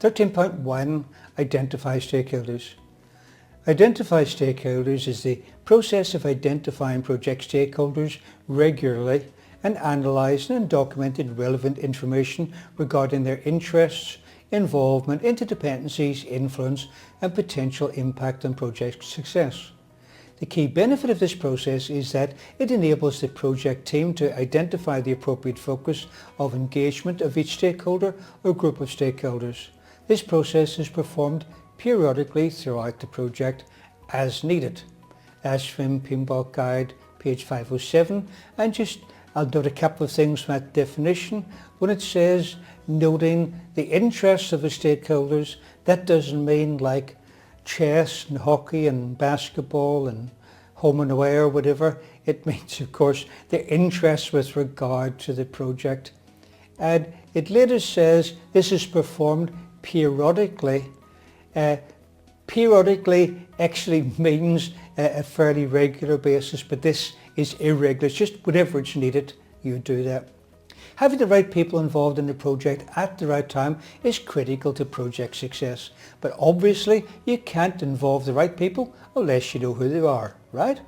13.1 Identify stakeholders. Identify stakeholders is the process of identifying project stakeholders regularly and analysing and documenting relevant information regarding their interests, involvement, interdependencies, influence and potential impact on project success. The key benefit of this process is that it enables the project team to identify the appropriate focus of engagement of each stakeholder or group of stakeholders. This process is performed periodically throughout the project as needed. As from Pinball Guide, page 507, and I'll note a couple of things from that definition. When it says noting the interests of the stakeholders, that doesn't mean like chess and hockey and basketball and home and away or whatever. It means, of course, the interest with regard to the project. And it later says this is performed periodically. Periodically actually means a fairly regular basis, but this is irregular. It's just whenever it's needed, you do that. Having the right people involved in the project at the right time is critical to project success. But obviously you can't involve the right people unless you know who they are, right?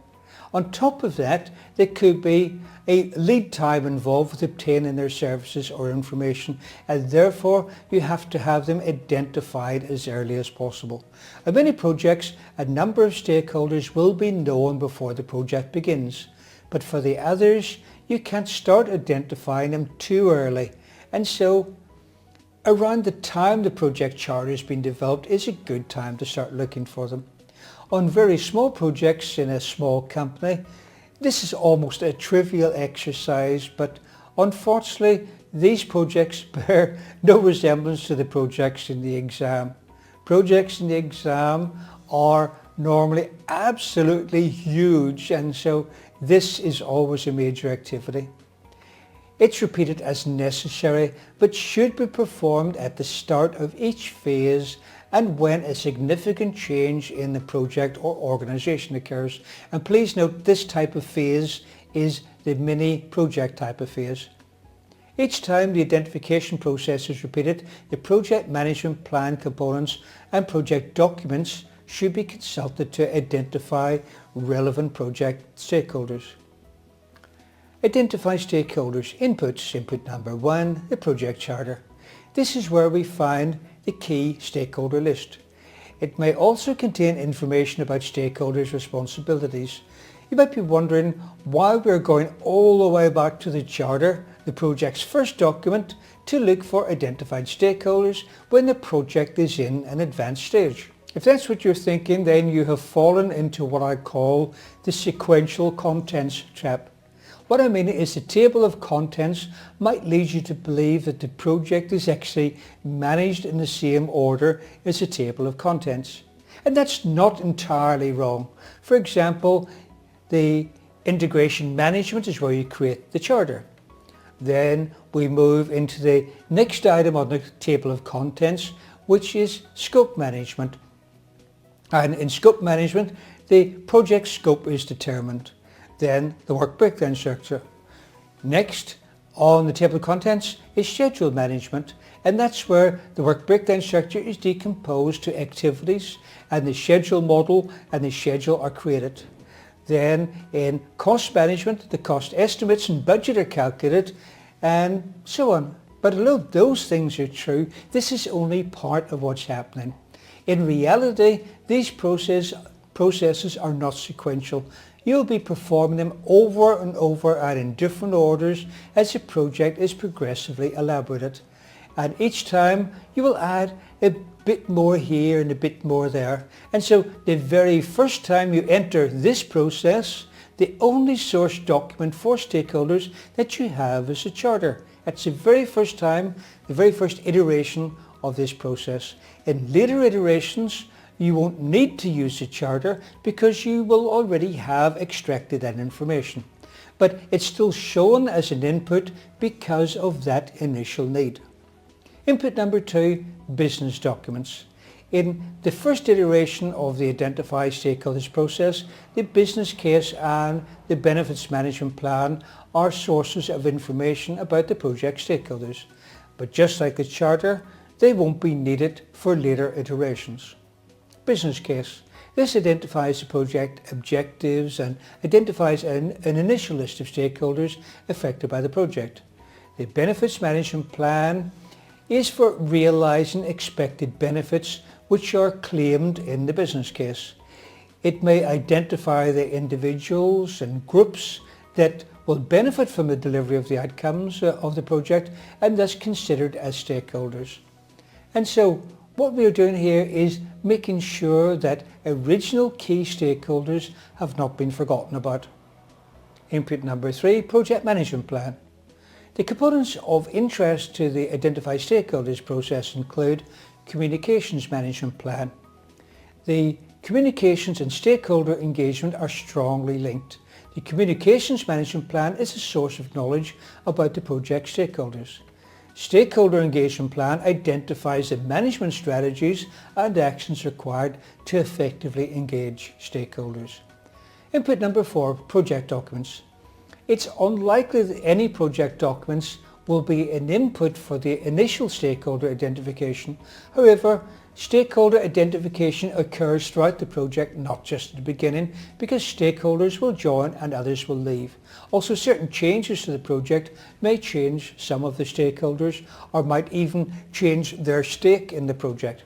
On top of that, there could be a lead time involved with obtaining their services or information, and therefore you have to have them identified as early as possible. In many projects, a number of stakeholders will be known before the project begins, but for the others, you can't start identifying them too early, and so around the time the project charter has been developed is a good time to start looking for them. On very small projects in a small company, this is almost a trivial exercise, but unfortunately these projects bear no resemblance to the projects in the exam. Projects in the exam are normally absolutely huge, and so this is always a major activity. It's repeated as necessary, but should be performed at the start of each phase and when a significant change in the project or organisation occurs. And please note, this type of phase is the mini project type of phase. Each time the identification process is repeated, the project management plan components and project documents should be consulted to identify relevant project stakeholders. Identify stakeholders. Inputs. Input number 1, the project charter. This is where we find the key stakeholder list. It may also contain information about stakeholders' responsibilities. You might be wondering why we're going all the way back to the charter, the project's first document, to look for identified stakeholders when the project is in an advanced stage. If that's what you're thinking, then you have fallen into what I call the sequential contents trap. What I mean is the table of contents might lead you to believe that the project is actually managed in the same order as the table of contents. And that's not entirely wrong. For example, the integration management is where you create the charter. Then we move into the next item on the table of contents, which is scope management. And in scope management, the project scope is determined. Then the work breakdown structure. Next on the table of contents is schedule management, and that's where the work breakdown structure is decomposed to activities and the schedule model and the schedule are created. Then in cost management, the cost estimates and budget are calculated and so on. But although those things are true, this is only part of what's happening. In reality, these processes are not sequential. You'll be performing them over and over and in different orders as the project is progressively elaborated. And each time you will add a bit more here and a bit more there. And so the very first time you enter this process, the only source document for stakeholders that you have is a charter. That's the very first time, the very first iteration of this process. In later iterations, you won't need to use the charter because you will already have extracted that information. But it's still shown as an input because of that initial need. Input number 2, business documents. In the first iteration of the Identify Stakeholders process, the business case and the benefits management plan are sources of information about the project stakeholders. But just like the charter, they won't be needed for later iterations. Business case. This identifies the project objectives and identifies an initial list of stakeholders affected by the project. The benefits management plan is for realising expected benefits which are claimed in the business case. It may identify the individuals and groups that will benefit from the delivery of the outcomes of the project and thus considered as stakeholders. And so what we are doing here is making sure that original key stakeholders have not been forgotten about. Input number 3, project management plan. The components of interest to the identify stakeholders process include communications management plan. The communications and stakeholder engagement are strongly linked. The communications management plan is a source of knowledge about the project stakeholders. Stakeholder engagement plan identifies the management strategies and actions required to effectively engage stakeholders. Input number 4, project documents. It's unlikely that any project documents will be an input for the initial stakeholder identification. However, stakeholder identification occurs throughout the project, not just at the beginning, because stakeholders will join and others will leave. Also, certain changes to the project may change some of the stakeholders or might even change their stake in the project.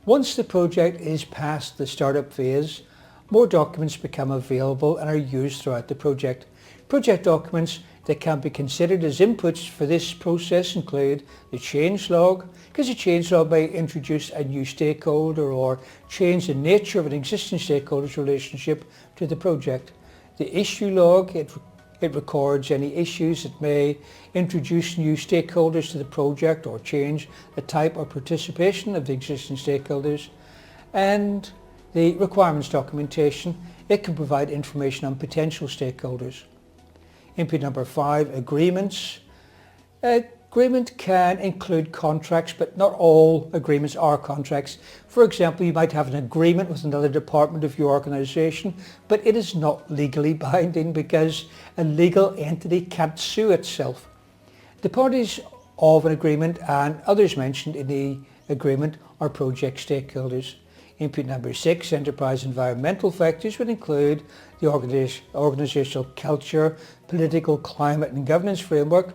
Once the project is past the startup phase, more documents become available and are used throughout the project. Project documents that can be considered as inputs for this process include the change log, because the change log may introduce a new stakeholder or change the nature of an existing stakeholder's relationship to the project. The issue log, it records any issues that may introduce new stakeholders to the project or change the type or participation of the existing stakeholders. And the requirements documentation, it can provide information on potential stakeholders. Input number 5, agreements. Agreement can include contracts, but not all agreements are contracts. For example, you might have an agreement with another department of your organisation, but it is not legally binding because a legal entity can't sue itself. The parties of an agreement and others mentioned in the agreement are project stakeholders. Input number 6, enterprise environmental factors would include the organisational culture, political, climate and governance framework,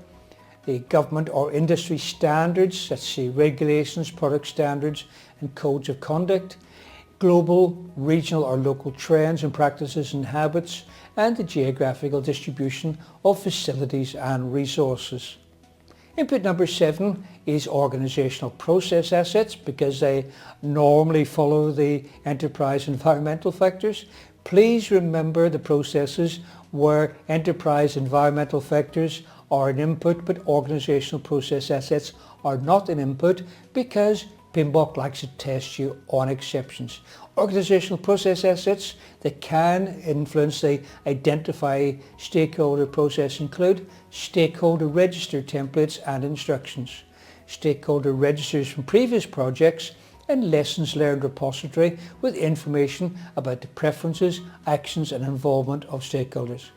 the government or industry standards, let's say regulations, product standards and codes of conduct, global, regional or local trends and practices and habits, and the geographical distribution of facilities and resources. Input number 7 is organisational process assets because they normally follow the enterprise environmental factors. Please remember the processes where enterprise environmental factors are an input but organisational process assets are not an input because PMBOK likes to test you on exceptions. Organisational process assets that can influence the identify stakeholder process include stakeholder register templates and instructions, stakeholder registers from previous projects, and lessons learned repository with information about the preferences, actions and involvement of stakeholders.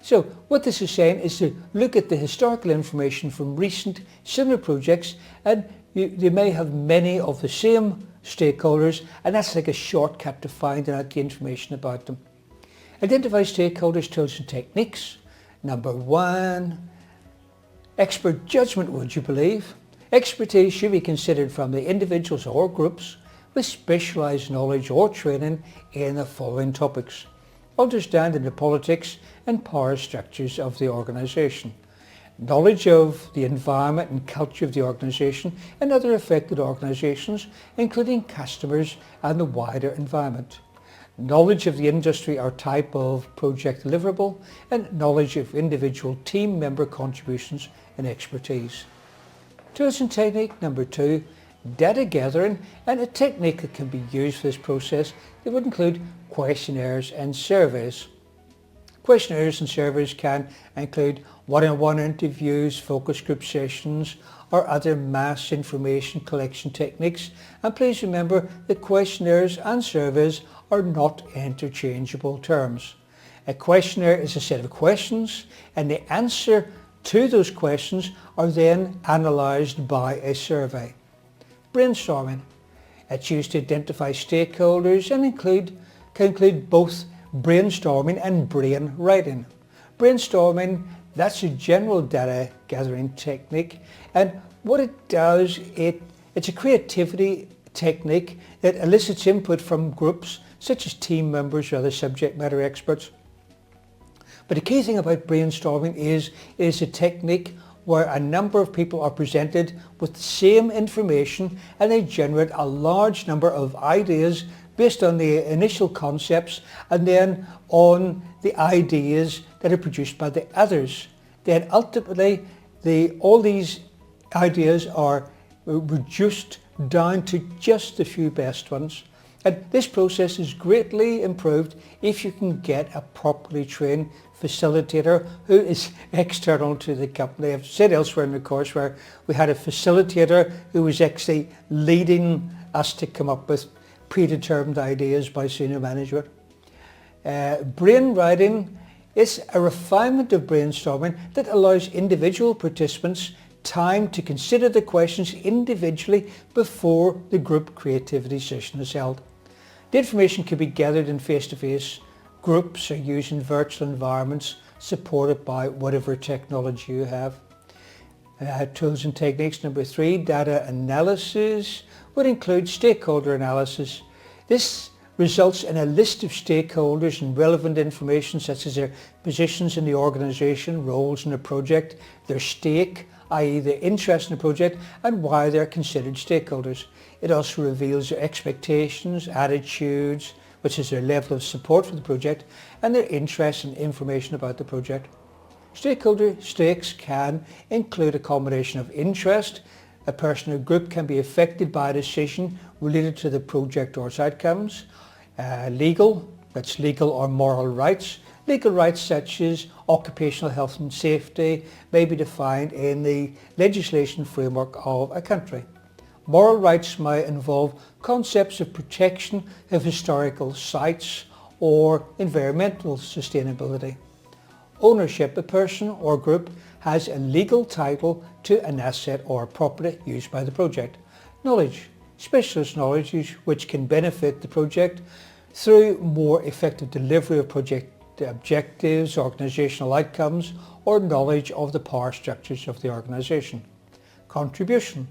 So what this is saying is to look at the historical information from recent similar projects, and they may have many of the same stakeholders, and that's like a shortcut to finding out the information about them. Identify stakeholders, tools and techniques. Number 1, expert judgment, would you believe? Expertise should be considered from the individuals or groups with specialised knowledge or training in the following topics. Understanding the politics and power structures of the organisation. Knowledge of the environment and culture of the organisation and other affected organisations, including customers and the wider environment. Knowledge of the industry or type of project deliverable, and knowledge of individual team member contributions and expertise. Tools and technique. Number 2, data gathering, and a technique that can be used for this process that would include questionnaires and surveys. Questionnaires and surveys can include one-on-one interviews, focus group sessions or other mass information collection techniques, and please remember that questionnaires and surveys are not interchangeable terms. A questionnaire is a set of questions and the answer to those questions are then analysed by a survey. brainstorming. It's used to identify stakeholders and can include both brainstorming and brain writing. Brainstorming, that's a general data gathering technique, and what it does, it's a creativity technique that elicits input from groups such as team members or other subject matter experts. But the key thing about brainstorming is a technique where a number of people are presented with the same information and they generate a large number of ideas based on the initial concepts and then on the ideas that are produced by the others. Then ultimately all these ideas are reduced down to just the few best ones. And this process is greatly improved if you can get a properly trained facilitator who is external to the company. I've said elsewhere in the course where we had a facilitator who was actually leading us to come up with predetermined ideas by senior management. Brain writing is a refinement of brainstorming that allows individual participants time to consider the questions individually before the group creativity session is held. The information can be gathered in face-to-face groups or using virtual environments supported by whatever technology you have. Tools and techniques. Number 3, data analysis would include stakeholder analysis. This results in a list of stakeholders and relevant information such as their positions in the organisation, roles in the project, their stake, i.e. their interest in the project, and why they're considered stakeholders. It also reveals their expectations, attitudes, which is their level of support for the project, and their interest and information about the project. Stakeholder stakes can include a combination of interest. A person or group can be affected by a decision related to the project or its outcomes. Legal, that's legal or moral rights. Legal rights such as occupational health and safety may be defined in the legislation framework of a country. Moral rights might involve concepts of protection of historical sites or environmental sustainability. Ownership, a person or group has a legal title to an asset or property used by the project. Knowledge, specialist knowledge which can benefit the project through more effective delivery of project objectives, organisational outcomes, or knowledge of the power structures of the organisation. Contribution,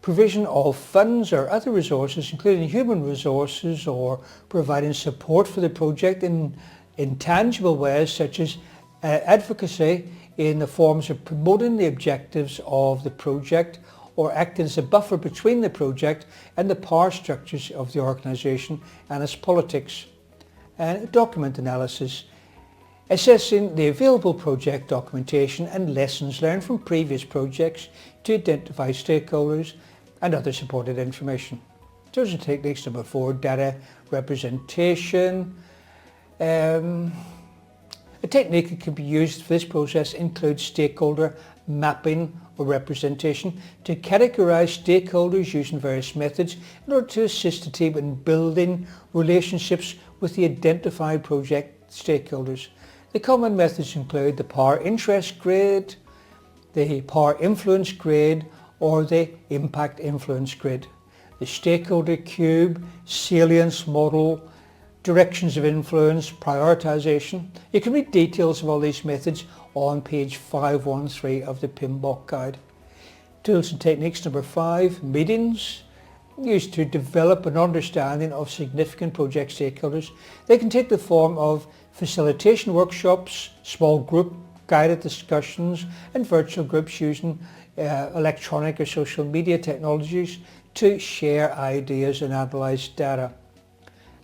provision of funds or other resources, including human resources, or providing support for the project in tangible ways such as advocacy in the forms of promoting the objectives of the project or acting as a buffer between the project and the power structures of the organisation and its politics. And document analysis, assessing the available project documentation and lessons learned from previous projects to identify stakeholders and other supported information. Tools and techniques. Number 4, data representation. A technique that can be used for this process includes stakeholder mapping or representation to categorize stakeholders using various methods in order to assist the team in building relationships with the identified project stakeholders. The common methods include the power interest grid, the power influence grid, or the impact influence grid. The stakeholder cube, salience model, directions of influence, prioritization. You can read details of all these methods on page 513 of the PMBOK guide. Tools and techniques. Number 5, meetings, used to develop an understanding of significant project stakeholders. They can take the form of facilitation workshops, small group guided discussions, and virtual groups using electronic or social media technologies to share ideas and analyze data.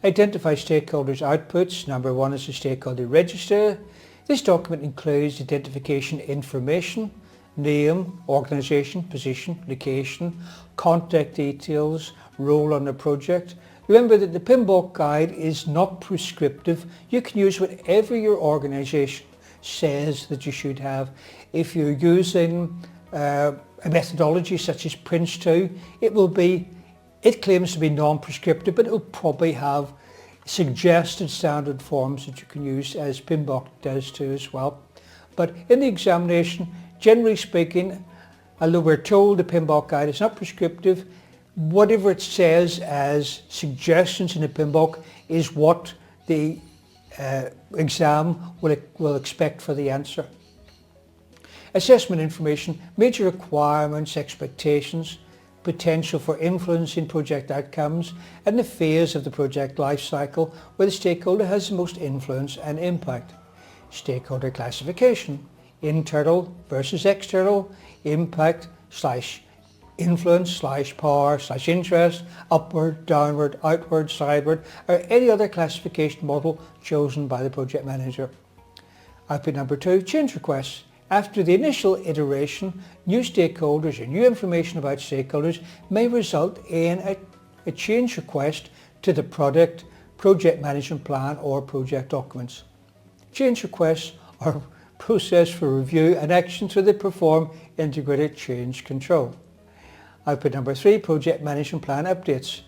Identify stakeholders' outputs. Number 1 is the stakeholder register. This document includes identification information, name, organisation, position, location, contact details, role on the project. Remember that the PMBOK guide is not prescriptive. You can use whatever your organisation says that you should have. If you're using a methodology such as Prince2, it claims to be non-prescriptive, but it will probably have suggested standard forms that you can use, as PMBOK does too as well. But in the examination, generally speaking, although we're told the PMBOK guide is not prescriptive, whatever it says as suggestions in the PMBOK is what the exam will expect for the answer. Assessment information, major requirements, expectations, potential for influence in project outcomes, and the phase of the project life cycle where the stakeholder has the most influence and impact. Stakeholder classification, internal versus external, impact / influence / power / interest, upward, downward, outward, sideward, or any other classification model chosen by the project manager. Output number 2, change requests. After the initial iteration, new stakeholders or new information about stakeholders may result in a change request to the project management plan or project documents. Change requests are processed for review and action so they perform integrated change control. Output number 3, project management plan updates.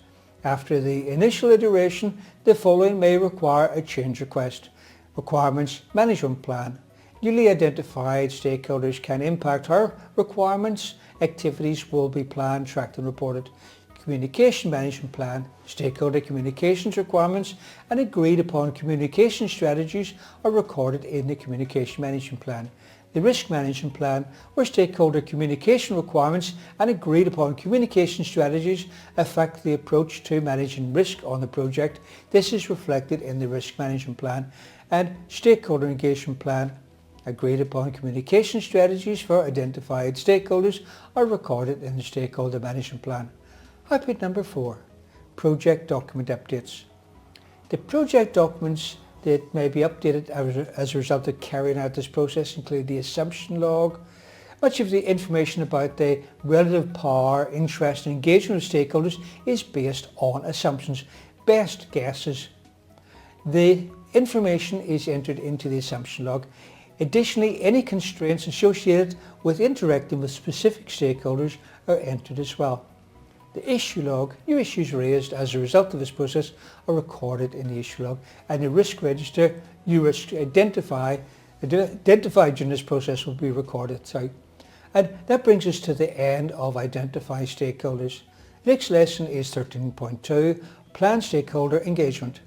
After the initial iteration, the following may require a change request. Requirements management plan. Newly identified stakeholders can impact how requirements, activities will be planned, tracked and reported. Communication management plan. Stakeholder communications requirements and agreed upon communication strategies are recorded in the communication management plan. The risk management plan, where stakeholder communication requirements and agreed upon communication strategies affect the approach to managing risk on the project. This is reflected in the risk management plan. And stakeholder engagement plan, agreed upon communication strategies for identified stakeholders are recorded in the stakeholder management plan. Output number 4, project document updates. The project documents that may be updated as a result of carrying out this process include the assumption log. Much of the information about the relative power, interest and engagement of stakeholders is based on assumptions, best guesses. The information is entered into the assumption log. Additionally, any constraints associated with interacting with specific stakeholders are entered as well. The issue log, new issues raised as a result of this process are recorded in the issue log, and the risk register, new risks identified during this process will be recorded. And that brings us to the end of identifying stakeholders. The next lesson is 13.2, Plan Stakeholder Engagement.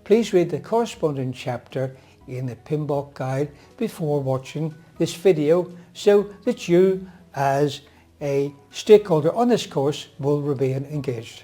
Please read the corresponding chapter in the PMBOK guide before watching this video so that you as a stakeholder on this course will remain engaged.